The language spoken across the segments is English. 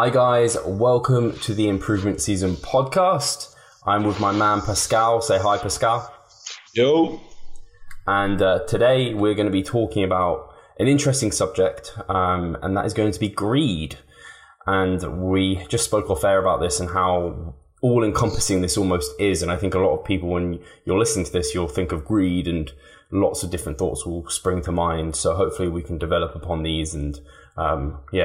Hi guys, welcome to the Improvement Season podcast. I'm with my man Pascal. Say hi, Pascal. Yo. And today we're going to be talking about an interesting subject, and that is going to be greed. And we just spoke off air about this and how all-encompassing this almost is. And I think a lot of people, when you're listening to this, you'll think of greed and lots of different thoughts will spring to mind. So hopefully we can develop upon these and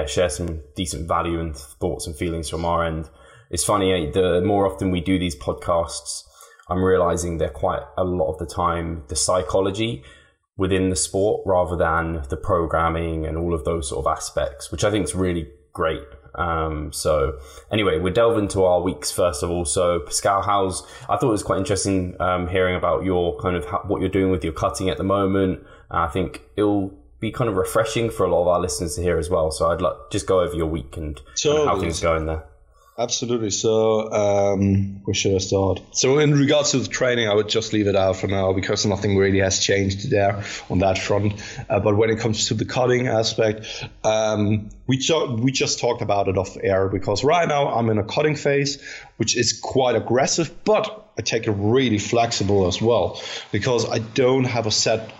share some decent value and thoughts and feelings from our end. It's funny, the more often we do these podcasts, I'm realizing they're quite a lot of the time the psychology within the sport rather than the programming and all of those sort of aspects, which I think is really great. So anyway, we'll delve into our weeks first of all. So Pascal, I thought it was quite interesting hearing about your kind of what you're doing with your cutting at the moment. I think it'll be kind of refreshing for a lot of our listeners to hear as well. So I'd like just go over your week and how things are going there. Absolutely. So where should I start? So in regards to the training, I would just leave it out for now because nothing really has changed there on that front. But when it comes to the cutting aspect, we just talked about it off air because right now I'm in a cutting phase, which is quite aggressive, but I take it really flexible as well because I don't have a set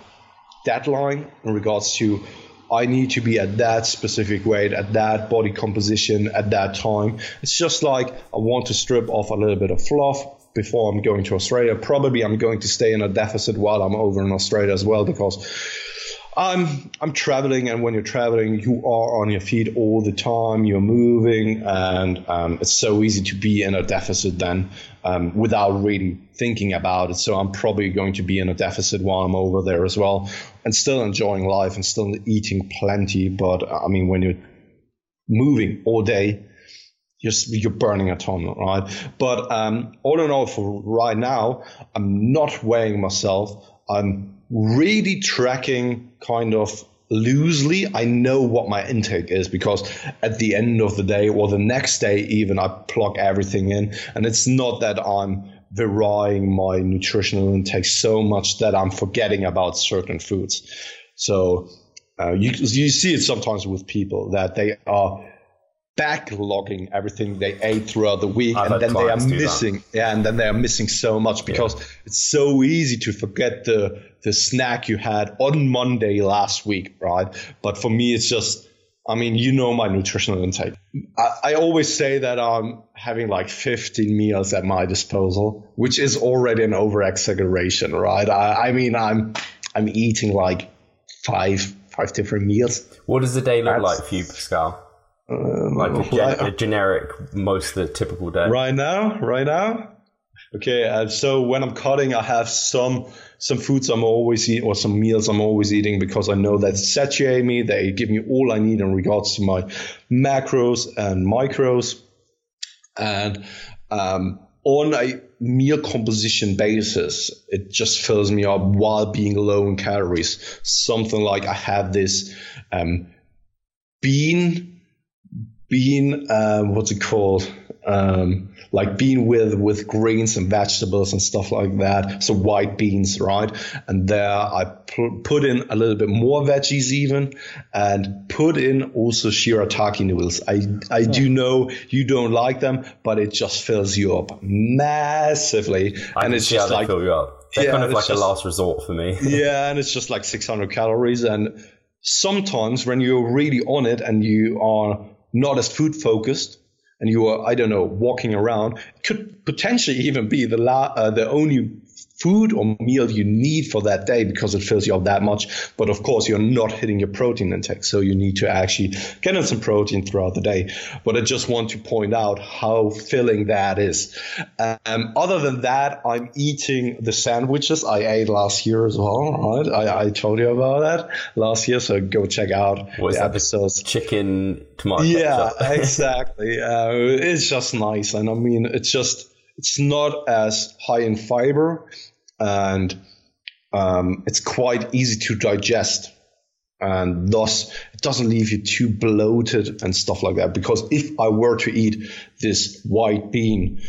deadline in regards to I need to be at that specific weight, at that body composition, at that time. It's just like I want to strip off a little bit of fluff before I'm going to Australia. Probably I'm going to stay in a deficit while I'm over in Australia as well because I'm traveling, and when you're traveling, you are on your feet all the time. You're moving, and it's so easy to be in a deficit then without really thinking about it. So I'm probably going to be in a deficit while I'm over there as well, and still enjoying life and still eating plenty. But I mean, when you're moving all day, you're burning a ton, right? But all in all, for right now, I'm not weighing myself. I'm really tracking kind of loosely. I know what my intake is because at the end of the day or the next day even, I plug everything in, and it's not that I'm varying my nutritional intake so much that I'm forgetting about certain foods. So you see it sometimes with people that they are backlogging everything they ate throughout the week, and then they are missing, and then they are missing so much because it's so easy to forget the snack you had on Monday last week, right? But for me, it's just, I mean, you know my nutritional intake. I always say that I'm having like 15 meals at my disposal, which is already an over-exaggeration, right? I mean, I'm eating like five different meals. What does the day look like for you, Pascal? Like a generic, most of the typical day. Right now. Okay, so when I'm cutting, I have some foods I'm always eating, or some meals I'm always eating because I know that satiate me. They give me all I need in regards to my macros and micros. And on a meal composition basis, it just fills me up while being low in calories. Something like I have this bean, what's it called? Like bean with grains and vegetables and stuff like that. So white beans, right? And there I put in a little bit more veggies even, and put in also shirataki noodles. I do know you don't like them, but it just fills you up massively. And it's just like, fill you up. They're kind of like a last resort for me. Yeah, and it's just like 600 calories. And sometimes when you're really on it and you are not as food focused, and you are, I don't know, walking around, it could potentially even be the only food or meal you need for that day because it fills you up that much. But of course, you're not hitting your protein intake, so you need to actually get in some protein throughout the day. But I just want to point out how filling that is. Other than that, I'm eating the sandwiches I ate last year as well, right? I told you about that last year, so go check out the episodes. Chicken, tomato. Yeah, exactly. It's just nice. And I mean, it's not as high in fiber, and it's quite easy to digest, and thus it doesn't leave you too bloated and stuff like that. Because if I were to eat this white bean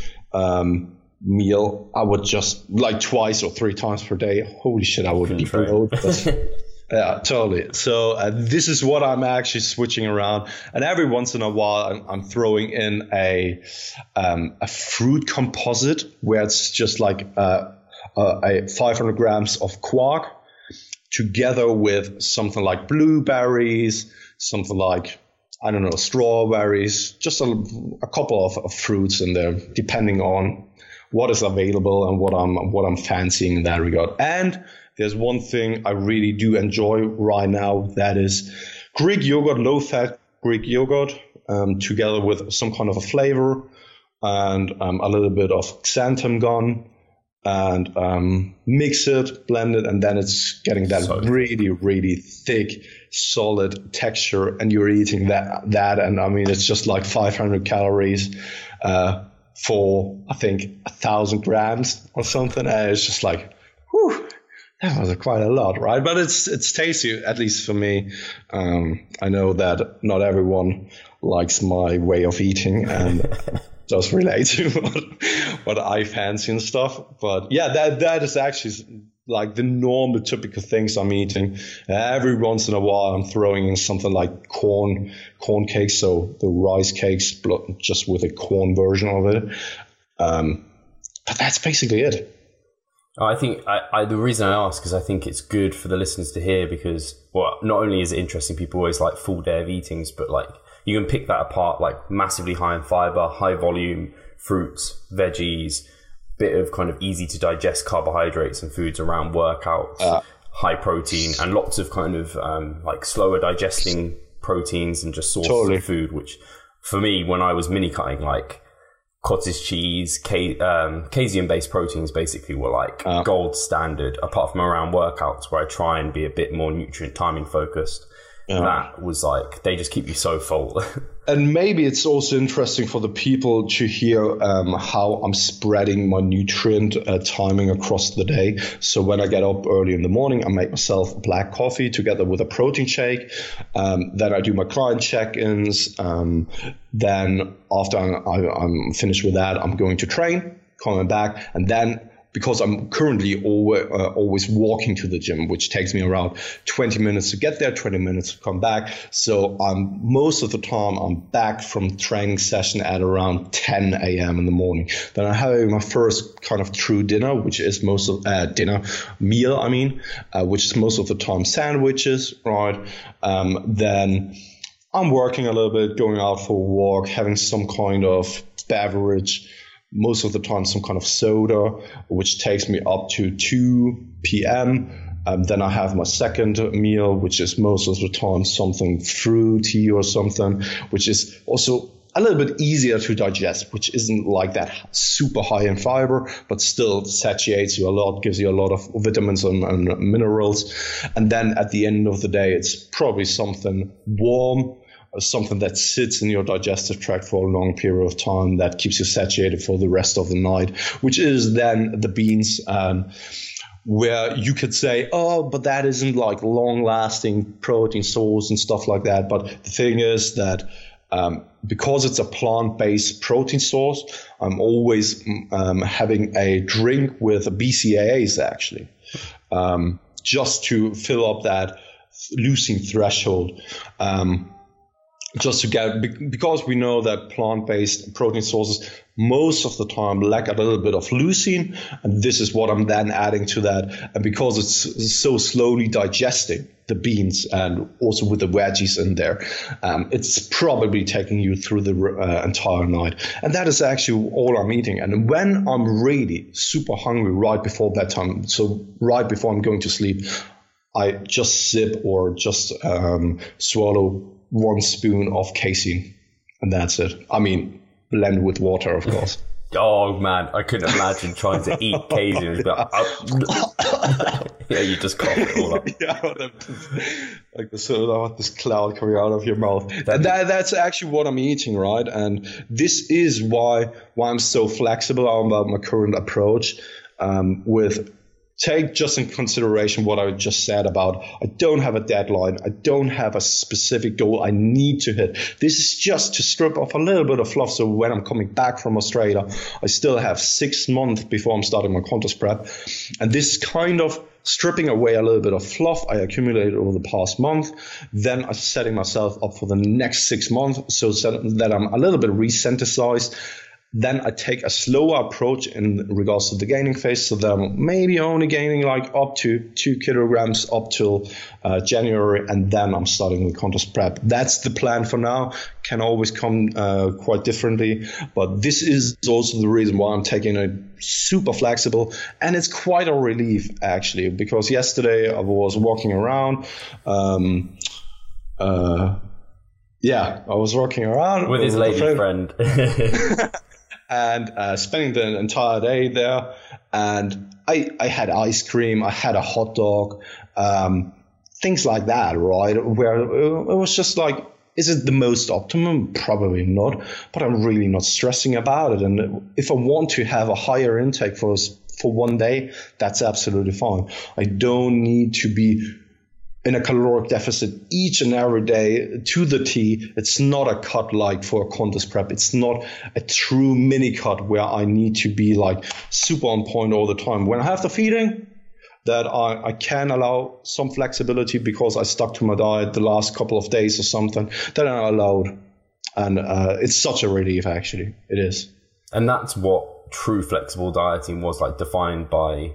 meal, I would just like twice or three times per day. Holy shit, I would be bloated. Yeah, totally. So this is what I'm actually switching around, and every once in a while I'm throwing in a fruit composite where it's just like a 500 grams of quark together with something like blueberries, something like, I don't know, strawberries, just a couple of fruits in there, depending on what is available and what I'm fancying in that regard. And there's one thing I really do enjoy right now, that is Greek yogurt, low-fat Greek yogurt, together with some kind of a flavor and a little bit of xanthan gum, and mix it, blend it, and then it's getting that really, really thick, solid texture, and you're eating that, and I mean, it's just like 500 calories for, I think, 1,000 grams or something, and it's just like, whew, that was quite a lot, right? But it's tasty, at least for me. I know that not everyone likes my way of eating and does relate to what I fancy and stuff. But yeah, that is actually like the normal, typical things I'm eating. Every once in a while, I'm throwing in something like corn cakes, so the rice cakes, just with a corn version of it. But that's basically it. I think the reason I ask is I think it's good for the listeners to hear, because, well, not only is it interesting, people always like full day of eatings, but like you can pick that apart, like massively high in fiber, high volume, fruits, veggies, bit of kind of easy to digest carbohydrates and foods around workouts, high protein, and lots of kind of like slower digesting proteins and just sources of food, which for me, when I was mini cutting, like cottage cheese, casein-based proteins basically were like gold standard, apart from around workouts where I try and be a bit more nutrient timing focused. That was like, they just keep you so full. And maybe it's also interesting for the people to hear how I'm spreading my nutrient timing across the day. So when I get up early in the morning, I make myself black coffee together with a protein shake. Then I do my client check-ins. Then after I'm finished with that, I'm going to train, coming back, and then because I'm currently always walking to the gym, which takes me around 20 minutes to get there, 20 minutes to come back. So most of the time I'm back from training session at around 10 a.m. in the morning. Then I have my first kind of true dinner, which is most of meal, which is most of the time sandwiches, right? Then I'm working a little bit, going out for a walk, having some kind of beverage, most of the time some kind of soda, which takes me up to 2 p.m. Then I have my second meal, which is most of the time something fruity or something, which is also a little bit easier to digest, which isn't like that super high in fiber, but still satiates you a lot, gives you a lot of vitamins and minerals. And then at the end of the day, it's probably something warm, something that sits in your digestive tract for a long period of time that keeps you satiated for the rest of the night, which is then the beans, where you could say, oh, but that isn't like long-lasting protein source and stuff like that. But the thing is that because it's a plant-based protein source, I'm always having a drink with BCAAs, actually, just to fill up that leucine threshold. Just to get, because we know that plant-based protein sources most of the time lack a little bit of leucine, and this is what I'm then adding to that. And because it's so slowly digesting the beans and also with the veggies in there, it's probably taking you through the entire night. And that is actually all I'm eating. And when I'm really super hungry right before bedtime, so right before I'm going to sleep, I just sip or just swallow 1 spoon of casein, and that's it. I mean, blend with water, of course. Oh man, I couldn't imagine trying to eat casein. Yeah, you just cough it all up. Yeah, like this cloud coming out of your mouth. That's actually what I'm eating, right? And this is why I'm so flexible about my current approach with take just in consideration what I just said about I don't have a deadline. I don't have a specific goal I need to hit. This is just to strip off a little bit of fluff. So when I'm coming back from Australia, I still have 6 months before I'm starting my contest prep. And this is kind of stripping away a little bit of fluff I accumulated over the past month. Then I'm setting myself up for the next 6 months so that I'm a little bit resynthesized. Then I take a slower approach in regards to the gaining phase, so that I'm maybe only gaining like up to 2 kilograms up till January, and then I'm starting with contest prep. That's the plan for now. Can always come quite differently, but this is also the reason why I'm taking it super flexible, and it's quite a relief actually, because yesterday I was walking around. I was walking around with his lady friend. And spending the entire day there, and I had ice cream, I had a hot dog, things like that, right? Where it was just like, is it the most optimum? Probably not, but I'm really not stressing about it. And if I want to have a higher intake for one day, that's absolutely fine. I don't need to be in a caloric deficit each and every day to the T. It's not a cut like for a contest prep. It's not a true mini cut where I need to be like super on point all the time. When I have the feeding, that I can allow some flexibility because I stuck to my diet the last couple of days or something, then I allowed. And it's such a relief, actually. It is. And that's what true flexible dieting was like, defined by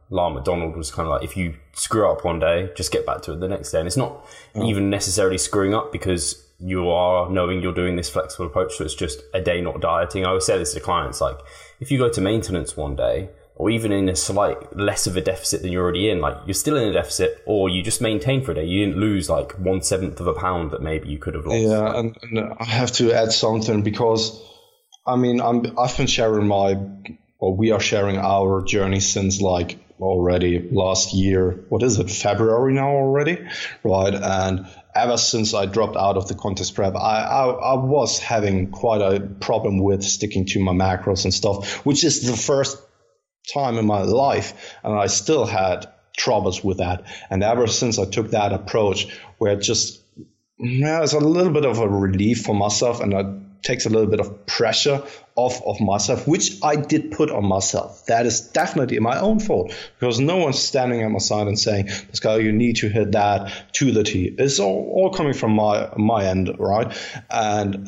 Lyle McDonald, was kind of like, if you screw up one day, just get back to it the next day. And it's not even necessarily screwing up, because you are knowing you're doing this flexible approach. So it's just a day not dieting. I always say this to clients, like, if you go to maintenance one day, or even in a slight less of a deficit than you're already in, like, you're still in a deficit, or you just maintain for a day. You didn't lose like 1/7 of a pound that maybe you could have lost. Yeah, and I have to add something, because I mean, I've been sharing we are sharing our journey since like already last year. What is it? February now already, right? And ever since I dropped out of the contest prep, I was having quite a problem with sticking to my macros and stuff, which is the first time in my life, and I still had troubles with that. And ever since I took that approach, where it just it's a little bit of a relief for myself, and it takes a little bit of pressure off of myself, which I did put on myself. That is definitely my own fault, because no one's standing at my side and saying, Pascal, you need to hit that to the T. It's all coming from my end, right? And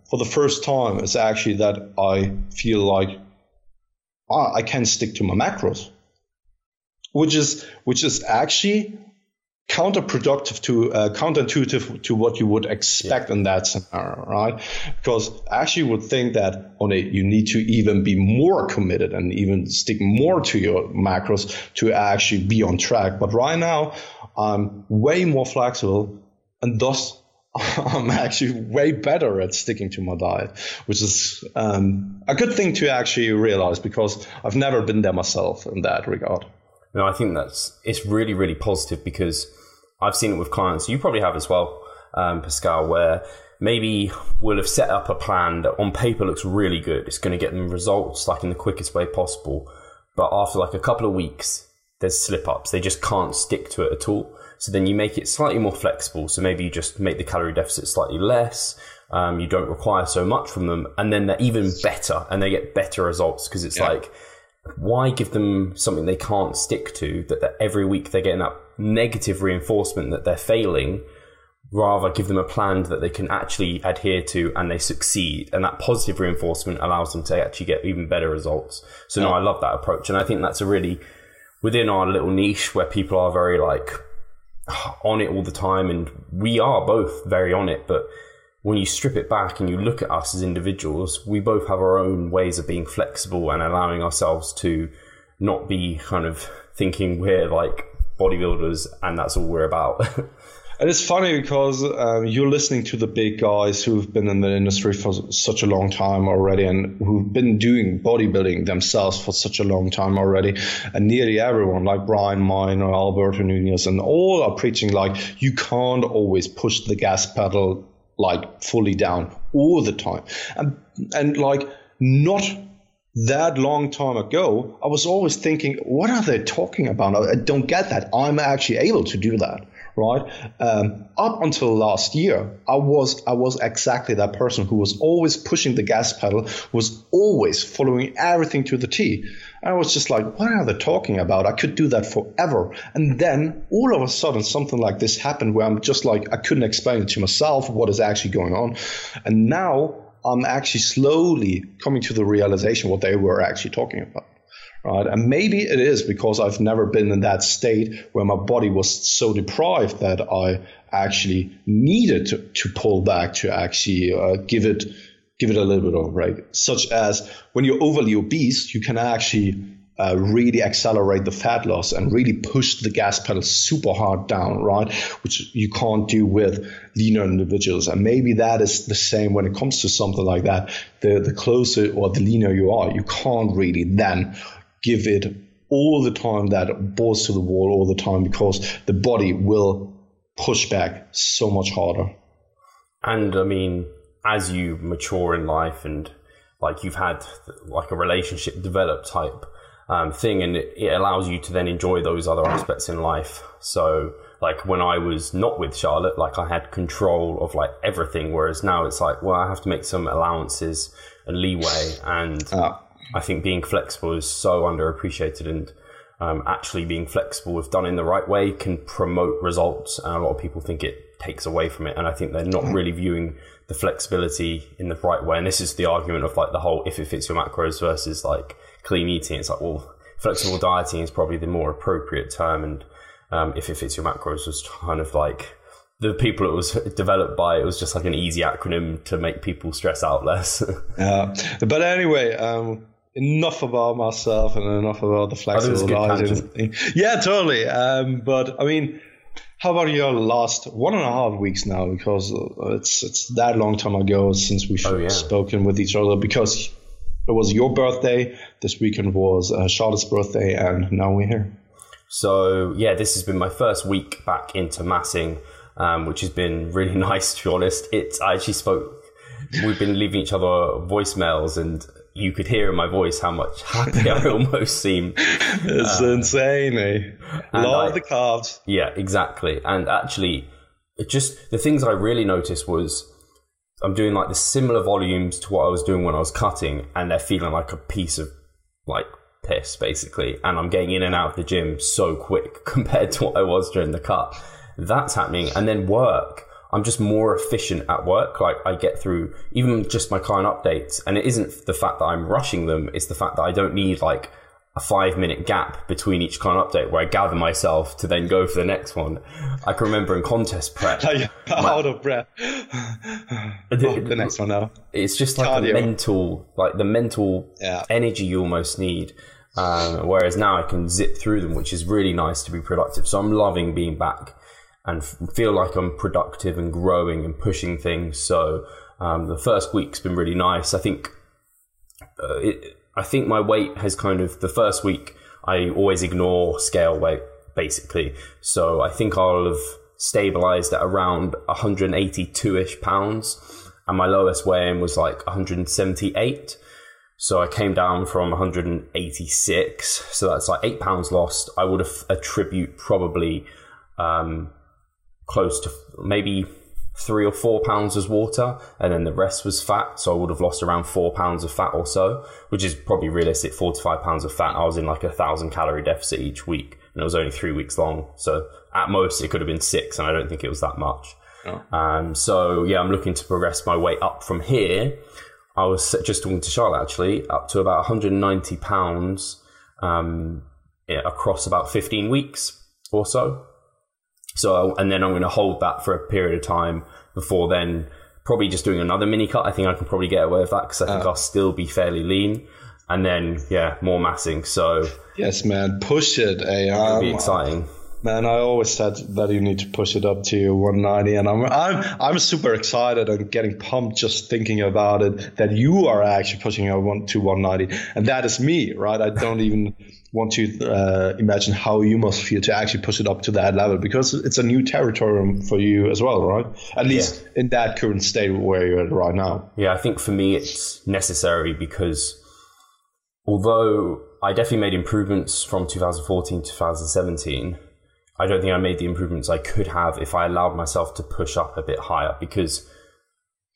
for the first time, it's actually that I feel like I can stick to my macros, which is actually counterintuitive to what you would expect in that scenario, right? Because I actually would think that you need to even be more committed and even stick more to your macros to actually be on track. But right now, I'm way more flexible, and thus I'm actually way better at sticking to my diet, which is a good thing to actually realize, because I've never been there myself in that regard. No, I think it's really, really positive, because I've seen it with clients. You probably have as well, Pascal, where maybe we'll have set up a plan that on paper looks really good. It's going to get them results like in the quickest way possible. But after like a couple of weeks, there's slip ups. They just can't stick to it at all. So then you make it slightly more flexible. So maybe you just make the calorie deficit slightly less. You don't require so much from them. And then they're even better, and they get better results, because it's like, why give them something they can't stick to, that every week they're getting that negative reinforcement that they're failing, rather give them a plan that they can actually adhere to and they succeed. And that positive reinforcement allows them to actually get even better results. So no, I love that approach. And I think that's a really, within our little niche where people are very like on it all the time, and we are both very on it, but when you strip it back and you look at us as individuals, we both have our own ways of being flexible and allowing ourselves to not be kind of thinking we're like bodybuilders and that's all we're about. And it's funny because you're listening to the big guys who've been in the industry for such a long time already, and who've been doing bodybuilding themselves for such a long time already. And nearly everyone, like Brian Miner, Alberto Nunez, and all are preaching like you can't always push the gas pedal like fully down all the time. And like not that long time ago, I was always thinking, what are they talking about? I don't get that. I'm actually able to do that, right? Up until last year, I was exactly that person who was always pushing the gas pedal, was always following everything to the T. I was just like, what are they talking about? I could do that forever. And then all of a sudden, something like this happened where I'm just like, I couldn't explain it to myself what is actually going on. And now I'm actually slowly coming to the realization what they were actually talking about, right? And maybe it is because I've never been in that state where my body was so deprived that I actually needed to pull back to actually give it a little bit of a break. Such as when you're overly obese, you can actually really accelerate the fat loss and really push the gas pedal super hard down, right? Which you can't do with leaner individuals. And maybe that is the same when it comes to something like that. The closer or the leaner you are, you can't really then give it all the time that balls to the wall all the time, because the body will push back so much harder. And I mean, as you mature in life and like you've had like a relationship develop type thing, and it allows you to then enjoy those other aspects in life. So like when I was not with Charlotte, like I had control of like everything, whereas now it's like, well, I have to make some allowances and leeway. And I think being flexible is so underappreciated, and actually being flexible, if done in the right way, can promote results. And a lot of people think it takes away from it. And I think they're not really viewing the flexibility in the right way. And this is the argument of like the whole, if it fits your macros versus like clean eating. It's like, well, flexible dieting is probably the more appropriate term. And if it fits your macros was kind of like the people it was developed by, it was just like an easy acronym to make people stress out less. But anyway, enough about myself and enough about the flexible dieting. Yeah, totally. But I mean, how about your last 1.5 weeks now? Because it's that long time ago since we've spoken with each other, because it was your birthday. This weekend was Charlotte's birthday, and now we're here. So yeah, this has been my first week back into massing, which has been really nice, to be honest. I actually we've been leaving each other voicemails, and you could hear in my voice how much happy I almost seem. It's insane, eh? Love the carbs. Yeah, exactly. And actually, just the things I really noticed was I'm doing like the similar volumes to what I was doing when I was cutting, and they're feeling like a piece of like piss, basically. And I'm getting in and out of the gym so quick compared to what I was during the cut. That's happening. And then work. I'm just more efficient at work. Like I get through even just my client updates, and it isn't the fact that I'm rushing them. It's the fact that I don't need like a 5-minute gap between each client update where I gather myself to then go for the next one. I can remember in contest prep. Out of breath. The next one now. It's just like the mental energy you almost need. Whereas now I can zip through them, which is really nice to be productive. So I'm loving being back and feel like I'm productive and growing and pushing things. So the first week's been really nice. I think my weight has kind of, the first week I always ignore scale weight basically. So I think I'll have stabilized at around 182-ish pounds, and my lowest weigh-in was like 178. So I came down from 186. So that's like 8 pounds lost. I would attribute probably close to maybe 3 or 4 pounds as water, and then the rest was fat. So I would have lost around 4 pounds of fat or so, which is probably realistic. 4 to 5 pounds of fat. I was in like 1,000 calorie deficit each week, and it was only 3 weeks long. So at most it could have been 6, and I don't think it was that much. So yeah, I'm looking to progress my weight up from here. I was just talking to Charlotte actually, up to about 190 pounds across about 15 weeks or so. So, and then I'm going to hold that for a period of time before then probably just doing another mini cut. I think I can probably get away with that because I think I'll still be fairly lean. And then, yeah, more massing. So yes, man, push it. It'll be exciting. Man, I always said that you need to push it up to 190, and I'm super excited and getting pumped just thinking about it, that you are actually pushing it to 190, and that is me, right? I don't even want to imagine how you must feel to actually push it up to that level, because it's a new territory for you as well, right? At least in that current state where you're at right now. Yeah, I think for me it's necessary because although I definitely made improvements from 2014 to 2017, I don't think I made the improvements I could have if I allowed myself to push up a bit higher, because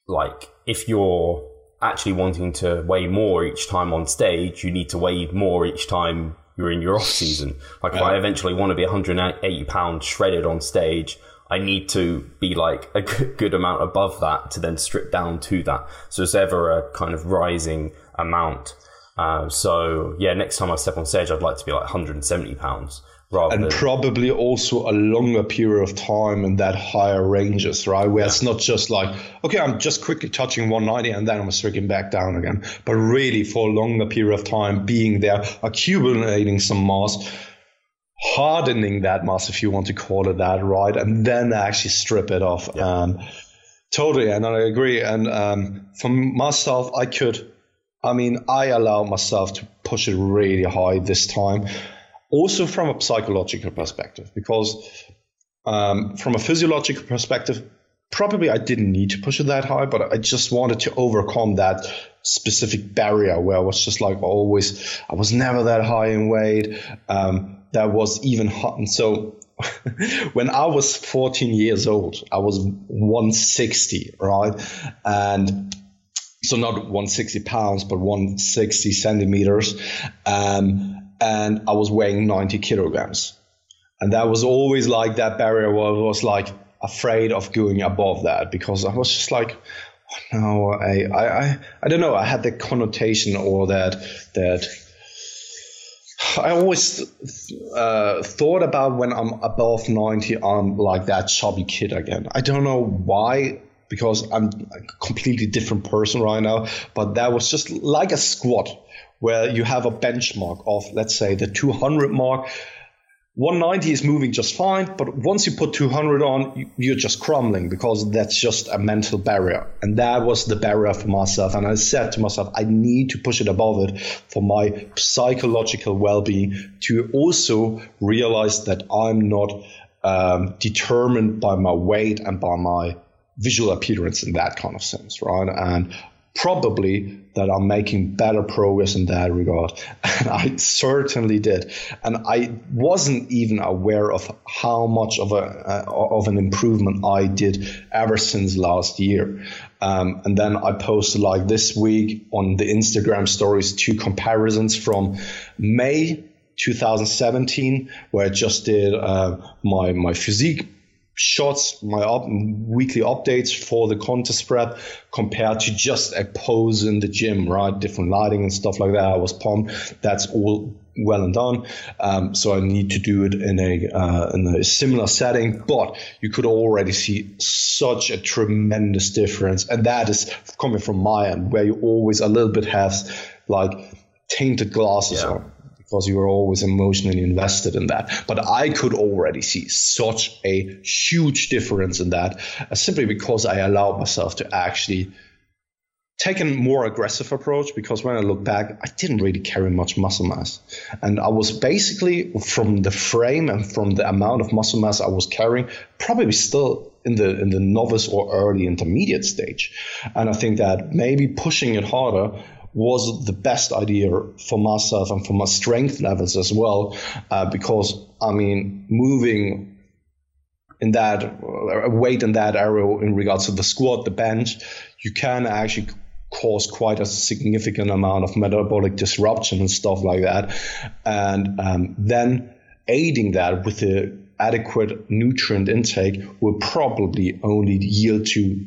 like if you're actually wanting to weigh more each time on stage, you need to weigh more each time you're in your off season. Like if I eventually want to be 180 pounds shredded on stage, I need to be like a good amount above that to then strip down to that. So it's ever a kind of rising amount. So yeah, next time I step on stage, I'd like to be like 170 pounds. And probably also a longer period of time in that higher ranges, right? Where it's not just like, okay, I'm just quickly touching 190 and then I'm striking back down again. But really for a longer period of time, being there, accumulating some mass, hardening that mass, if you want to call it that, right? And then actually strip it off. Totally, and I agree. And for myself, I allow myself to push it really high this time. Also from a psychological perspective, because from a physiological perspective, probably I didn't need to push it that high, but I just wanted to overcome that specific barrier where I was just like I was never that high in weight. That was even hot. And so when I was 14 years old, I was 160, right? And so not 160 pounds, but 160 centimeters. And I was weighing 90 kilograms. And that was always like that barrier where I was like afraid of going above that, because I was just like, oh, no, I don't know. I had the connotation or that I always thought about when I'm above 90, I'm like that chubby kid again. I don't know why, because I'm a completely different person right now, but that was just like a squat, where you have a benchmark of, let's say, the 200 mark. 190 is moving just fine, but once you put 200 on, you're just crumbling, because that's just a mental barrier. And that was the barrier for myself. And I said to myself, I need to push it above it for my psychological well-being, to also realize that I'm not determined by my weight and by my visual appearance in that kind of sense, right? And probably that I'm making better progress in that regard. And I certainly did. And I wasn't even aware of how much of an improvement I did ever since last year. And then I posted like this week on the Instagram stories 2 comparisons from May 2017, where I just did my physique shots, my weekly updates for the contest prep, compared to just a pose in the gym, right? Different lighting and stuff like that. I was pumped. That's all well and done. So I need to do it in a similar setting, but you could already see such a tremendous difference. And that is coming from my end, where you always a little bit have like tainted glasses on, because you were always emotionally invested in that. But I could already see such a huge difference in that, simply because I allowed myself to actually take a more aggressive approach, because when I look back, I didn't really carry much muscle mass. And I was basically, from the frame and from the amount of muscle mass I was carrying, probably still in the novice or early intermediate stage. And I think that maybe pushing it harder was the best idea for myself and for my strength levels as well, because I mean, moving in that weight in that area in regards to the squat, the bench, you can actually cause quite a significant amount of metabolic disruption and stuff like that, and then aiding that with the adequate nutrient intake will probably only yield to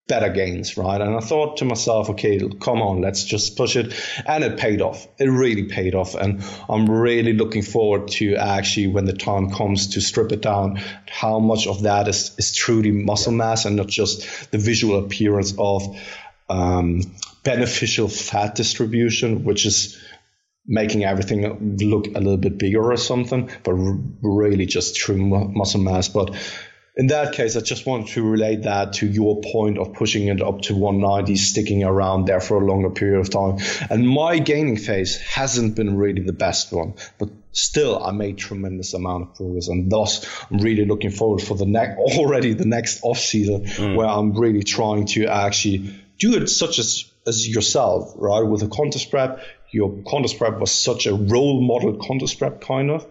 better gains, right? And I thought to myself, okay, come on, let's just push it. And it paid off. It really paid off. And I'm really looking forward to actually, when the time comes to strip it down, how much of that is truly muscle mass and not just the visual appearance of beneficial fat distribution, which is making everything look a little bit bigger or something, but really just true muscle mass. But in that case, I just wanted to relate that to your point of pushing it up to 190, sticking around there for a longer period of time. And my gaining phase hasn't been really the best one, but still I made tremendous amount of progress. And thus, I'm really looking forward for the next off season, where I'm really trying to actually do it such as yourself, right? With a contest prep, your contest prep was such a role model contest prep, kind of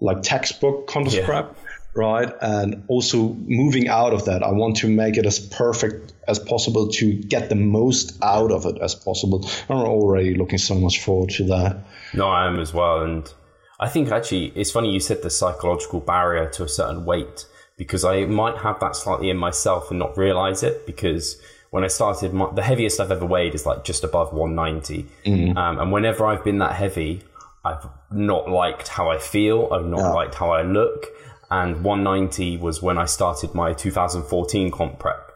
like textbook contest prep, right? And also moving out of that, I want to make it as perfect as possible to get the most out of it as possible. I'm already looking so much forward to that. No, I am as well. And I think actually it's funny you said the psychological barrier to a certain weight, because I might have that slightly in myself and not realize it, because when I started, the heaviest I've ever weighed is like just above 190. And whenever I've been that heavy, I've not liked how I feel. I've not liked how I look. And 190 was when I started my 2014 comp prep.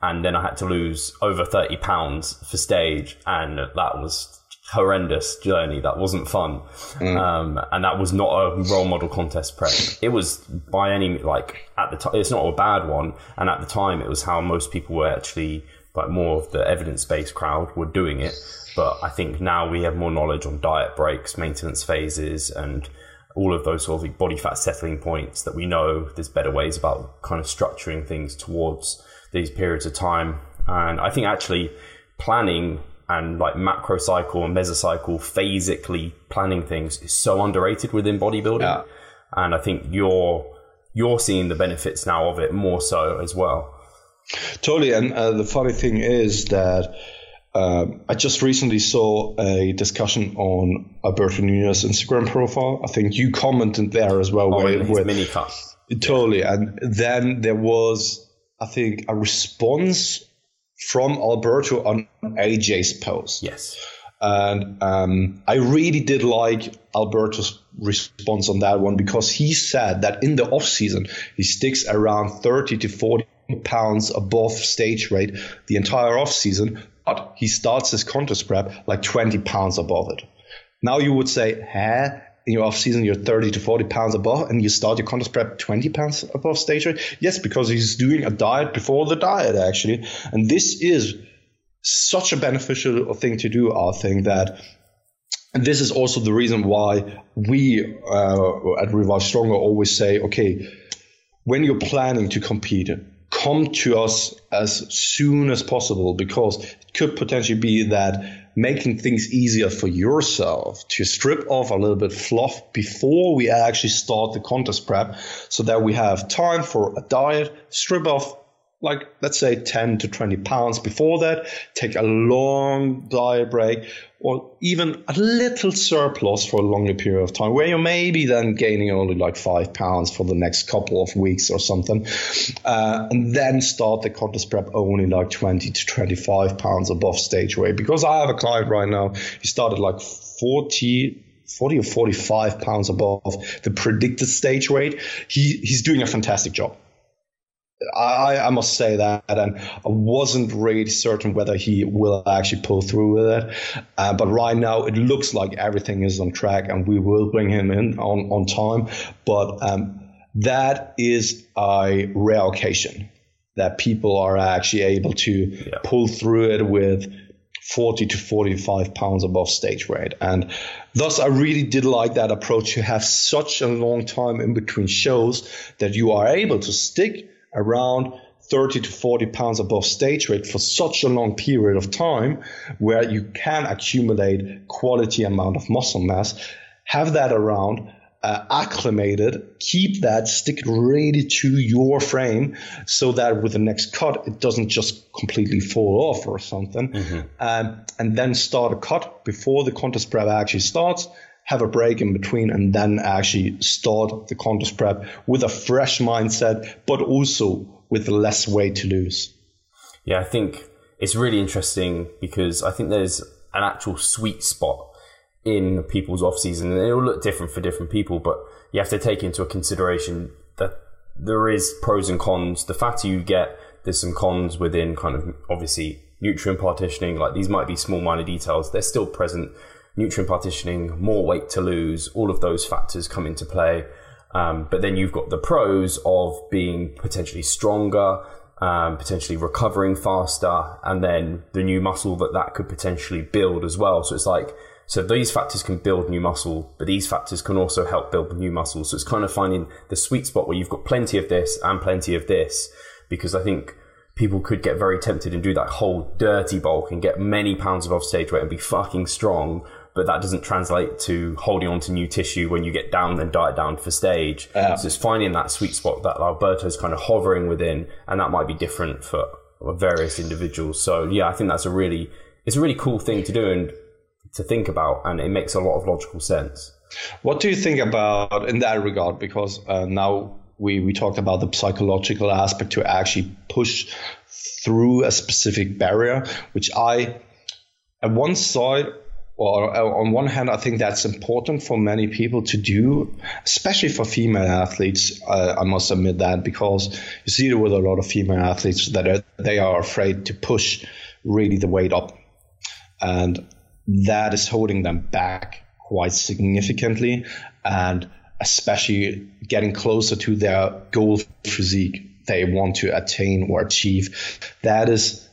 And then I had to lose over 30 pounds for stage. And that was horrendous journey. That wasn't fun. And that was not a role model contest prep. It was by any, like at the time, it's not a bad one. And at the time it was how most people were actually, like more of the evidence-based crowd were doing it. But I think now we have more knowledge on diet breaks, maintenance phases, and all of those sort of body fat settling points that we know there's better ways about kind of structuring things towards these periods of time. And I think actually planning and like macro cycle and mesocycle, phasically planning things is so underrated within bodybuilding. Yeah. And I think you're seeing the benefits now of it more so as well. Totally. And the funny thing is that I just recently saw a discussion on Alberto Nunez's Instagram profile. I think you commented there as well. His mini cuts. Totally. And then there was, I think, a response from Alberto on AJ's post. Yes. And I really did like Alberto's response on that one, because he said that in the off season, he sticks around 30 to 40 pounds above stage weight the entire off season, but he starts his contest prep like 20 pounds above it. Now you would say, in your off season, you're 30 to 40 pounds above, and you start your contest prep 20 pounds above stage weight? Yes, because he's doing a diet before the diet, actually. And this is such a beneficial thing to do, I think, that, and this is also the reason why we at Revive Stronger always say, okay, when you're planning to compete, come to us as soon as possible, because it could potentially be that making things easier for yourself to strip off a little bit fluff before we actually start the contest prep, so that we have time for a diet, strip off like, let's say 10 to 20 pounds before that, take a long diet break, or even a little surplus for a longer period of time, where you're maybe then gaining only like 5 pounds for the next couple of weeks or something, and then start the contest prep only like 20 to 25 pounds above stage weight. Because I have a client right now, he started like 40 or 45 pounds above the predicted stage weight. He's doing a fantastic job. I must say that, and I wasn't really certain whether he will actually pull through with it. But right now it looks like everything is on track, and we will bring him in on time. But that is a rare occasion that people are actually able to pull through it with 40 to 45 pounds above stage weight. And thus I really did like that approach, to have such a long time in between shows that you are able to stick around 30 to 40 pounds above stage weight for such a long period of time, where you can accumulate quality amount of muscle mass, have that around, acclimated, keep that, stick it really to your frame, so that with the next cut, it doesn't just completely fall off or something. And then start a cut before the contest prep actually starts, have a break in between, and then actually start the contest prep with a fresh mindset, but also with less weight to lose. Yeah, I think it's really interesting, because I think there's an actual sweet spot in people's off season, and it will look different for different people, but you have to take into consideration that there is pros and cons. The fatter you get, there's some cons within kind of obviously nutrient partitioning. Like, these might be small minor details, they're still present. Nutrient partitioning, more weight to lose, all of those factors come into play. But then you've got the pros of being potentially stronger, potentially recovering faster, and then the new muscle that could potentially build as well. So it's like, so these factors can build new muscle, but these factors can also help build new muscle. So it's kind of finding the sweet spot where you've got plenty of this and plenty of this, because I think people could get very tempted and do that whole dirty bulk and get many pounds of off stage weight and be fucking strong, but that doesn't translate to holding on to new tissue when you get down and diet down for stage. So it's finding that sweet spot that Alberto's kind of hovering within, and that might be different for various individuals. So yeah, I think it's a really cool thing to do and to think about, and it makes a lot of logical sense. What do you think about in that regard? Because now we talked about the psychological aspect to actually push through a specific barrier, which on one hand, I think that's important for many people to do, especially for female athletes. I must admit that, because you see it with a lot of female athletes that they are afraid to push really the weight up. And that is holding them back quite significantly, and especially getting closer to their goal physique they want to attain or achieve. That is,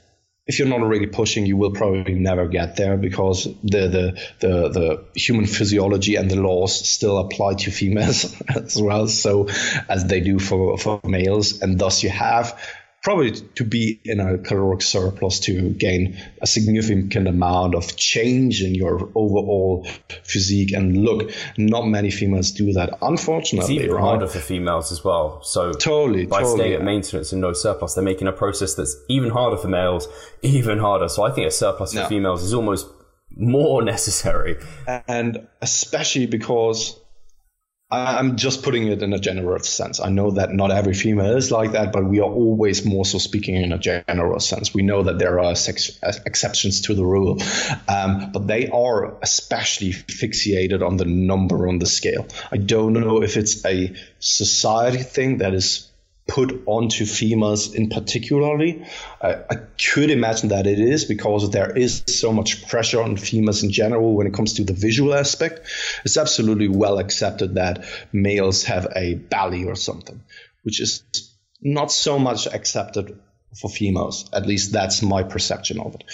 if you're not already pushing, you will probably never get there, because the human physiology and the laws still apply to females as well, so as they do for males, and thus you have probably to be in a caloric surplus to gain a significant amount of change in your overall physique and look. Not many females do that, unfortunately. It's even harder for females as well. So by staying at maintenance and no surplus, they're making a process that's even harder for males, even harder. So I think a surplus for females is almost more necessary. And especially because I'm just putting it in a general sense. I know that not every female is like that, but we are always more so speaking in a general sense. We know that there are exceptions to the rule, but they are especially fixated on the number on the scale. I don't know if it's a society thing that is put onto females in particularly. I could imagine that it is, because there is so much pressure on females in general when it comes to the visual aspect. It's absolutely well accepted that males have a belly or something, which is not so much accepted for females. At least that's my perception of it.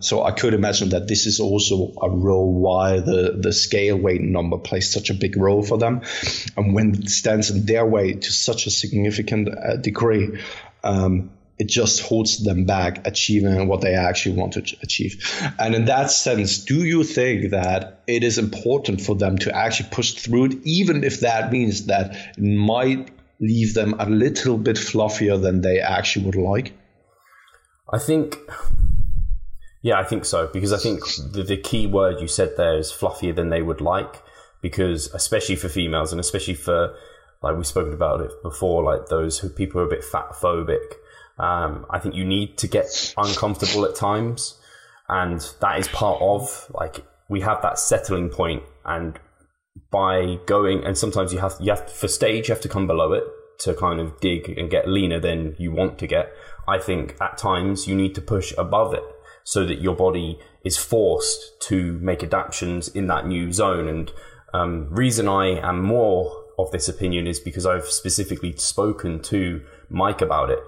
So I could imagine that this is also a role why the scale weight number plays such a big role for them. And when it stands in their way to such a significant degree, it just holds them back achieving what they actually want to achieve. And in that sense, do you think that it is important for them to actually push through it, even if that means that it might leave them a little bit fluffier than they actually would like? I think so, because I think the key word you said there is fluffier than they would like, because especially for females, and especially for, like we've spoken about it before, like those people who are a bit fat phobic, I think you need to get uncomfortable at times, and that is part of, like, we have that settling point, and by going, and sometimes you have for stage, you have to come below it to kind of dig and get leaner than you want to get. I think at times you need to push above it so that your body is forced to make adaptations in that new zone. And reason I am more of this opinion is because I've specifically spoken to Mike about it,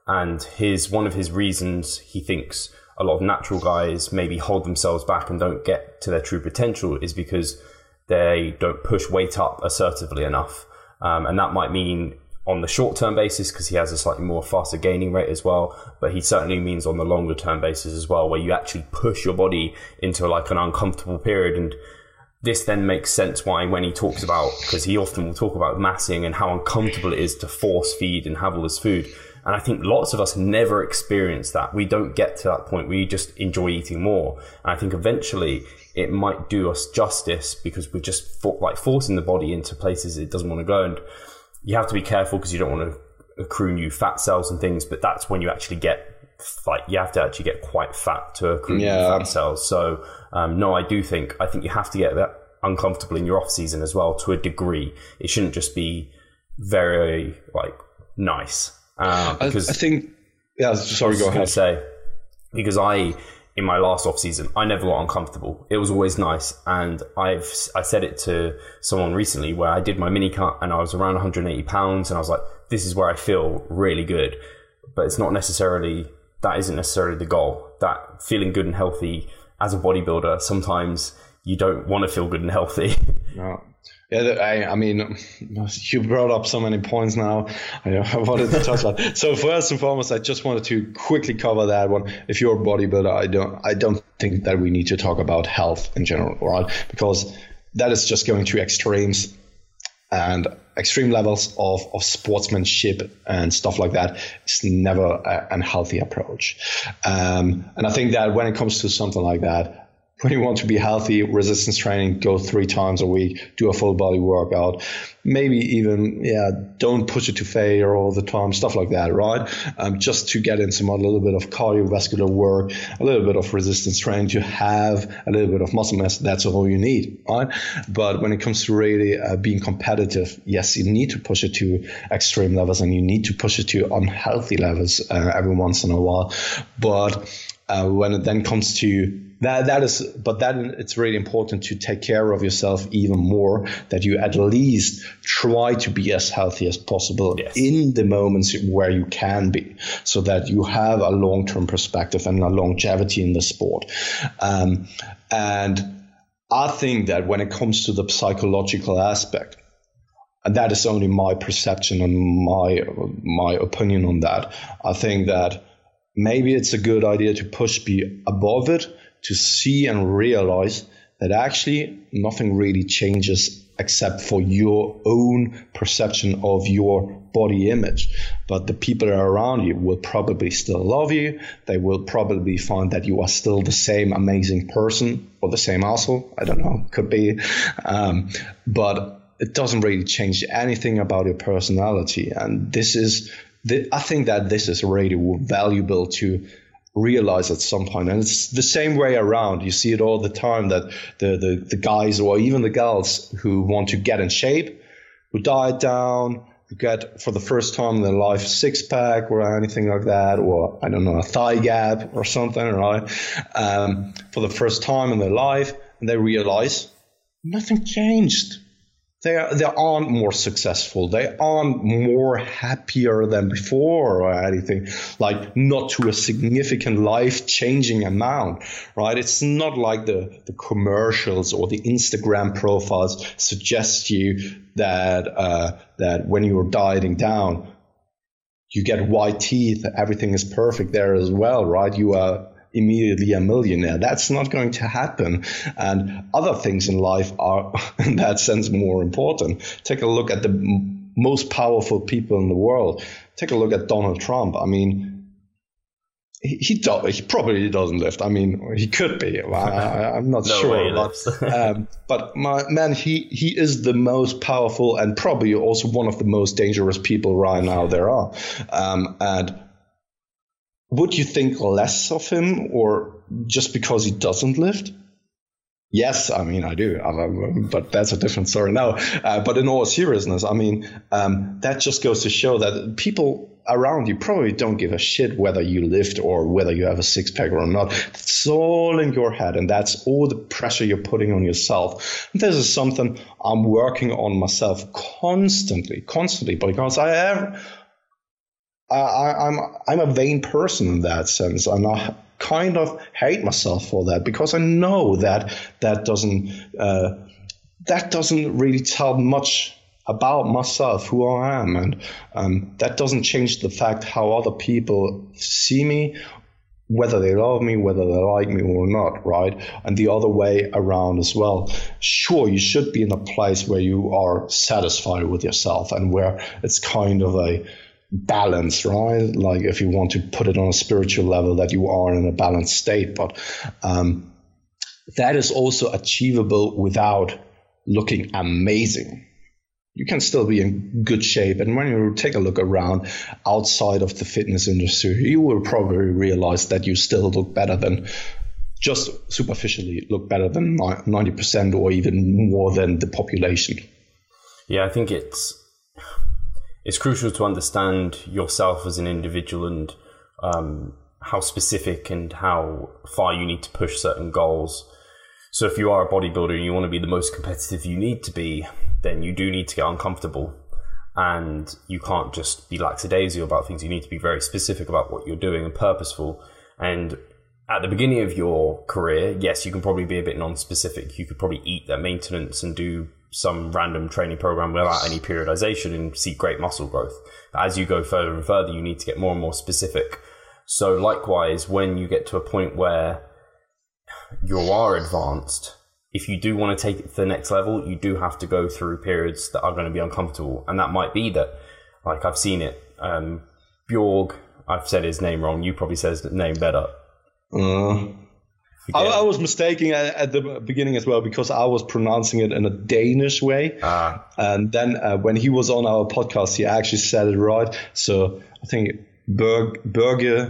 and one of his reasons he thinks a lot of natural guys maybe hold themselves back and don't get to their true potential is because they don't push weight up assertively enough. And that might mean on the short-term basis, because he has a slightly more faster gaining rate as well, but he certainly means on the longer-term basis as well, where you actually push your body into like an uncomfortable period. And this then makes sense why when he talks about, because he often will talk about massing and how uncomfortable it is to force feed and have all this food. And I think lots of us never experience that. We don't get to that point. We just enjoy eating more. And I think eventually it might do us justice, because we're just forcing the body into places it doesn't want to go. And you have to be careful, because you don't want to accrue new fat cells and things, but that's when you actually get, you have to actually get quite fat to accrue new fat cells. So no, I think you have to get that uncomfortable in your off season as well, to a degree. It shouldn't just be very nice. Because I think, sorry, go ahead. Because in my last off season, I never got uncomfortable. It was always nice. And I said it to someone recently, where I did my mini cut and I was around 180 pounds, and I was like, this is where I feel really good. But that isn't necessarily the goal. That feeling good and healthy as a bodybuilder, sometimes you don't want to feel good and healthy. No. Yeah, I mean, you brought up so many points now. I wanted to touch on. So first and foremost, I just wanted to quickly cover that one. If you're a bodybuilder, I don't think that we need to talk about health in general, right? Because that is just going to extremes, and extreme levels of sportsmanship and stuff like that is never a healthy approach. And I think that when it comes to something like that, when you want to be healthy, resistance training, go 3 times a week, do a full body workout, maybe even, don't push it to failure all the time, stuff like that, right? Just to get in a little bit of cardiovascular work, a little bit of resistance training, to have a little bit of muscle mass, that's all you need, right? But when it comes to really being competitive, yes, you need to push it to extreme levels, and you need to push it to unhealthy levels every once in a while. But when it then comes to then it's really important to take care of yourself even more, that you at least try to be as healthy as possible in the moments where you can be, so that you have a long-term perspective and a longevity in the sport. And I think that when it comes to the psychological aspect, and that is only my perception and my opinion on that, I think that maybe it's a good idea to be above it, to see and realize that actually nothing really changes except for your own perception of your body image. But the people around you will probably still love you. They will probably find that you are still the same amazing person, or the same asshole. I don't know, could be. But it doesn't really change anything about your personality. And I think that this is really valuable to realize at some point. And it's the same way around. You see it all the time, that the guys or even the girls who want to get in shape, who diet down, who get for the first time in their life 6-pack or anything like that, or I don't know, a thigh gap or something, right? For the first time in their life, and they realize nothing changed. They aren't more successful. They aren't more happier than before or anything, like not to a significant life-changing amount, right? It's not like the commercials or the Instagram profiles suggest you that when you're dieting down, you get white teeth, everything is perfect there as well, right? You are immediately a millionaire. That's not going to happen. And other things in life are, in that sense, more important. Take a look at the most powerful people in the world. Take a look at Donald Trump. I mean, he probably doesn't lift. I mean, he could be. I'm not sure. But man, he is the most powerful and probably also one of the most dangerous people right now there are. And would you think less of him, or just because he doesn't lift? Yes, I mean, I do, but that's a different story now. But in all seriousness, I mean, that just goes to show that people around you probably don't give a shit whether you lift or whether you have a 6-pack or not. It's all in your head, and that's all the pressure you're putting on yourself. And this is something I'm working on myself constantly, because I'm a vain person in that sense, and I kind of hate myself for that, because I know that doesn't really tell much about myself, who I am, and that doesn't change the fact how other people see me, whether they love me, whether they like me or not, right? And the other way around as well. Sure, you should be in a place where you are satisfied with yourself and where it's kind of a balance, right? Like if you want to put it on a spiritual level, that you are in a balanced state. But that is also achievable without looking amazing. You can still be in good shape. And when you take a look around outside of the fitness industry, you will probably realize that you still look better than, just superficially look better than 90% or even more than the population. Yeah, I think it's crucial to understand yourself as an individual, and how specific and how far you need to push certain goals. So if you are a bodybuilder and you want to be the most competitive you need to be, then you do need to get uncomfortable, and you can't just be lackadaisical about things. You need to be very specific about what you're doing and purposeful. And at the beginning of your career, yes, you can probably be a bit non-specific. You could probably eat that maintenance and do some random training program without any periodization and see great muscle growth. But as you go further and further, you need to get more and more specific. So likewise, when you get to a point where you are advanced, if you do want to take it to the next level, you do have to go through periods that are going to be uncomfortable. And that might be that, like I've seen it, Bjorg, I've said his name wrong, you probably said his name better. I was mistaken at the beginning as well because I was pronouncing it in a Danish way. And then when he was on our podcast, he actually said it right. So I think Børge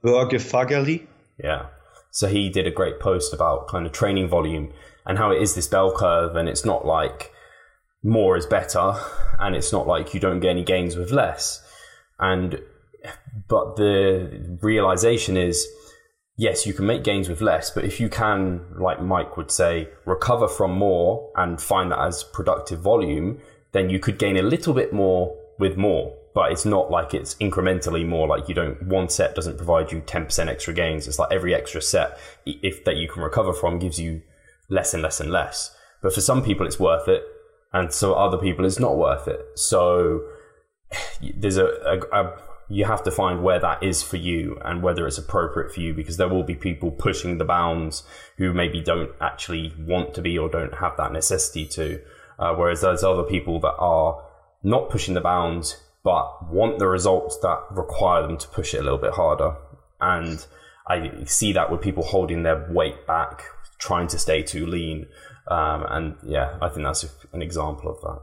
Fagerli. Yeah. So he did a great post about kind of training volume and how it is this bell curve, and it's not like more is better, and it's not like you don't get any gains with less. But the realization is, yes, you can make gains with less, but if you can, like Mike would say, recover from more and find that as productive volume, then you could gain a little bit more with more. But it's not like it's incrementally more, like one set doesn't provide you 10% extra gains. It's like every extra set that you can recover from gives you less and less and less. But for some people it's worth it, and so other people it's not worth it. So there's you have to find where that is for you and whether it's appropriate for you, because there will be people pushing the bounds who maybe don't actually want to be or don't have that necessity to, whereas there's other people that are not pushing the bounds but want the results that require them to push it a little bit harder. And I see that with people holding their weight back, trying to stay too lean. And yeah, I think that's an example of that.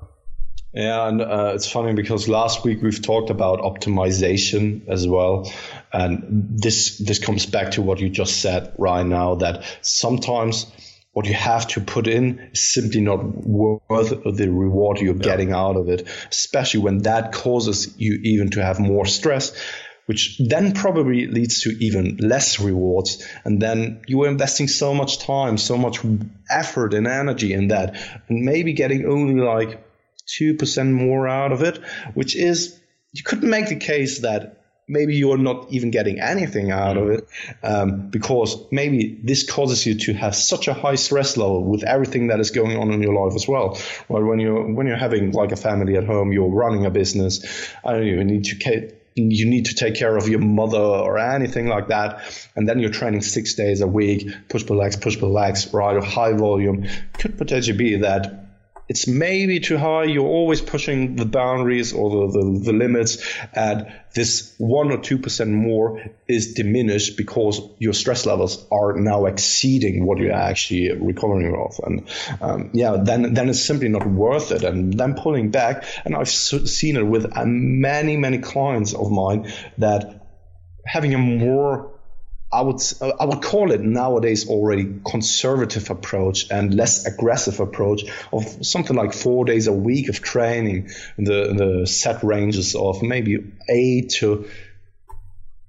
Yeah, and it's funny because last week we've talked about optimization as well. And this comes back to what you just said right now, that sometimes what you have to put in is simply not worth the reward you're getting out of it, especially when that causes you even to have more stress, which then probably leads to even less rewards. And then you are investing so much time, so much effort and energy in that, and maybe getting only like 2% more out of it, which is, you could make the case that maybe you're not even getting anything out of it, because maybe this causes you to have such a high stress level with everything that is going on in your life as well. Well, when you're having like a family at home, you're running a business, I don't even you need to take care of your mother or anything like that, and then you're training 6 days a week, push pull legs, right, of high volume. Could potentially be that it's maybe too high. You're always pushing the boundaries or the limits, and this 1 or 2% more is diminished because your stress levels are now exceeding what you're actually recovering off. And then it's simply not worth it. And then pulling back, and I've seen it with many clients of mine, that having a more, I would call it nowadays already conservative approach and less aggressive approach of something like 4 days a week of training in the set ranges of maybe 8 to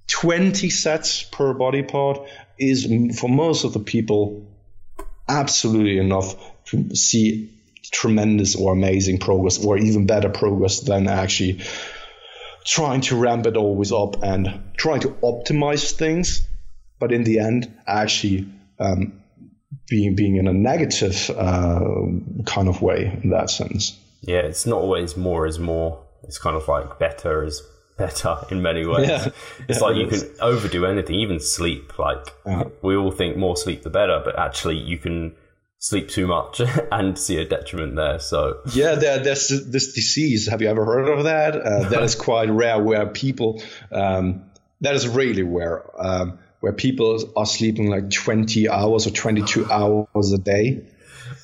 20 sets per body part is, for most of the people, absolutely enough to see tremendous or amazing progress, or even better progress than actually trying to ramp it always up and trying to optimize things. But in the end, actually being in a negative kind of way in that sense. Yeah, it's not always more is more. It's kind of like better is better in many ways. It's like you can overdo anything, even sleep. Like we all think more sleep the better, but actually you can sleep too much and see a detriment there. So there's this disease. Have you ever heard of that? That is quite rare, where people that is really rare. Where people are sleeping like 20 hours or 22 hours a day.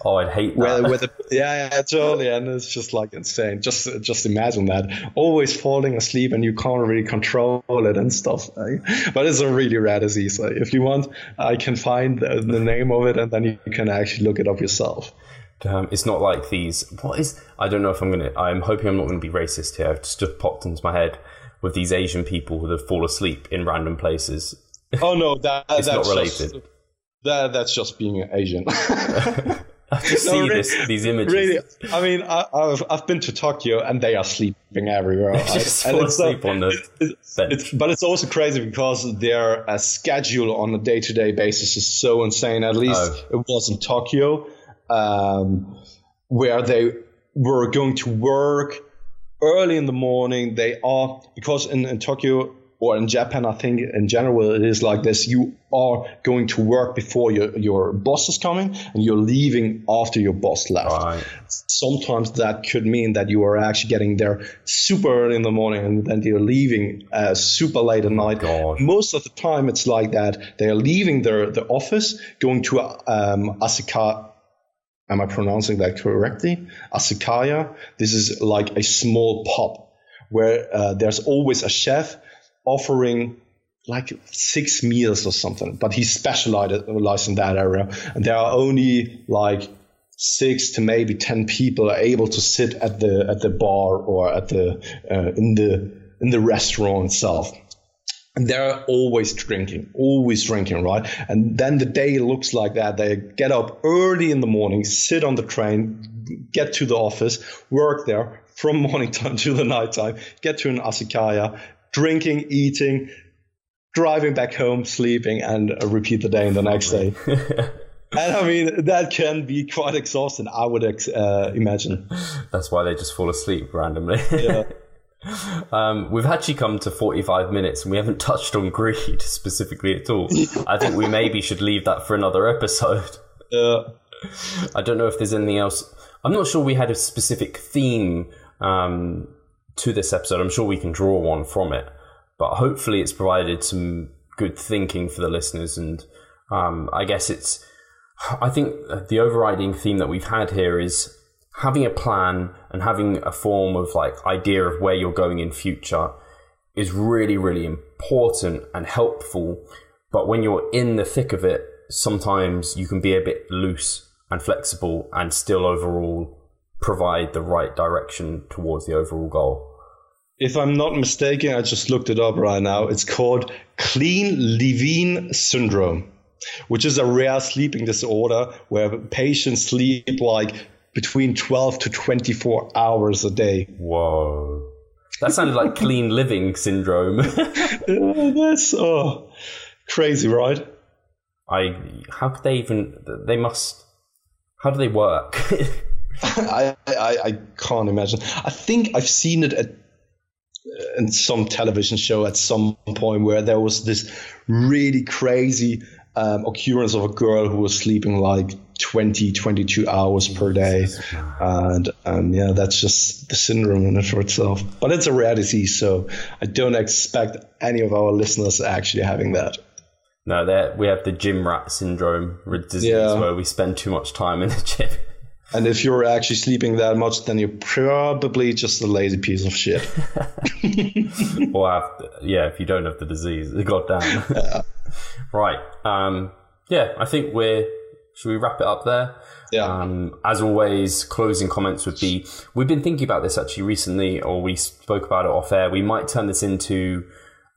Oh, I'd hate that. Totally. And it's just like insane. Just imagine that. Always falling asleep and you can't really control it and stuff. But it's a really rare disease. If you want, I can find the name of it, and then you can actually look it up yourself. It's not like these. I don't know if I'm hoping I'm not going to be racist here. It's just popped into my head with these Asian people who fall asleep in random places. Oh no, that's not related. That's just being Asian. I just see these images. Really, I mean, I've been to Tokyo and they are sleeping everywhere. Just fall asleep on the bed. But it's also crazy because their schedule on a day-to-day basis is so insane. At least it was in Tokyo, where they were going to work early in the morning. Because in Tokyo, or in Japan, I think in general it is like this. You are going to work before your boss is coming, and you're leaving after your boss left. Right. Sometimes that could mean that you are actually getting there super early in the morning, and then you're leaving super late at night. God. Most of the time it's like that. They are leaving the office, going to Asaka. Am I pronouncing that correctly? Asakaya. This is like a small pub where there's always a chef offering like 6 meals or something, but he specialized in that area, and there are only like 6 to maybe 10 people are able to sit at the bar or at the in the restaurant itself. And they're always drinking, right? And then the day looks like that. They get up early in the morning, sit on the train, get to the office, work there from morning time to the night time, get to an Asakaya, drinking, eating, driving back home, sleeping, and repeat the day in the next day. And I mean, that can be quite exhausting, I would imagine. That's why they just fall asleep randomly. Yeah. We've actually come to 45 minutes and we haven't touched on greed specifically at all. I think we maybe should leave that for another episode. I don't know if there's anything else. I'm not sure we had a specific theme to this episode. I'm sure we can draw one from it, but hopefully it's provided some good thinking for the listeners. And I think the overriding theme that we've had here is having a plan and having a form of like idea of where you're going in future is really, really important and helpful. But when you're in the thick of it, sometimes you can be a bit loose and flexible and still overall provide the right direction towards the overall goal. If I'm not mistaken, I just looked it up right now. It's called clean living syndrome, which is a rare sleeping disorder where patients sleep like between 12 to 24 hours a day. Whoa. That sounded like clean living syndrome. That's crazy, right? How do they work? I can't imagine. I think I've seen it in some television show at some point where there was this really crazy occurrence of a girl who was sleeping like 22 hours per day. And that's just the syndrome in it for itself. But it's a rare disease, so I don't expect any of our listeners actually having that. No, we have the gym rat syndrome disease where we spend too much time in the gym. And if you're actually sleeping that much, then you're probably just a lazy piece of shit. Or if you don't have the disease, goddamn. Yeah. Right. I think should we wrap it up there? Yeah. As always, closing comments would be, we've been thinking about this actually recently, or we spoke about it off air. We might turn this into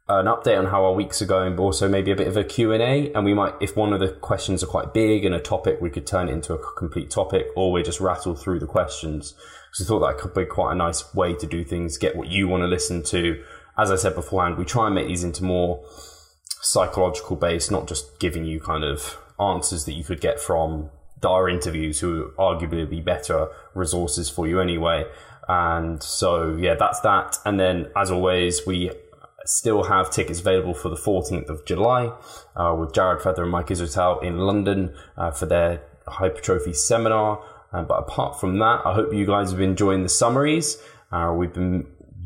an update on how our weeks are going, but also maybe a bit of a Q&A. And we might, if one of the questions are quite big and a topic, we could turn it into a complete topic, or we just rattle through the questions. So I thought that could be quite a nice way to do things, get what you want to listen to. As I said beforehand, we try and make these into more psychological based, not just giving you kind of answers that you could get from our interviews, who arguably be better resources for you anyway. And so, that's that. And then, as always, we still have tickets available for the 14th of July with Jared Feather and Mike Israetel in London for their hypertrophy seminar. But apart from that, I hope you guys have been enjoying the summaries.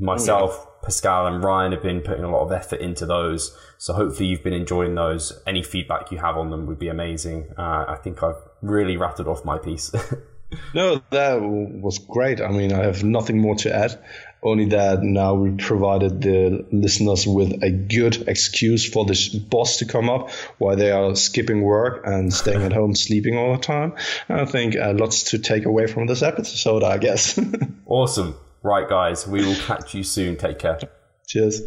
Myself, Pascal and Ryan have been putting a lot of effort into those. So hopefully you've been enjoying those. Any feedback you have on them would be amazing. I think I've really rattled off my piece. No, that was great. I mean, I have nothing more to add. Only that now we provided the listeners with a good excuse for this boss to come up while they are skipping work and staying at home sleeping all the time. And I think lots to take away from this episode, I guess. Awesome. Right, guys, we will catch you soon. Take care. Cheers.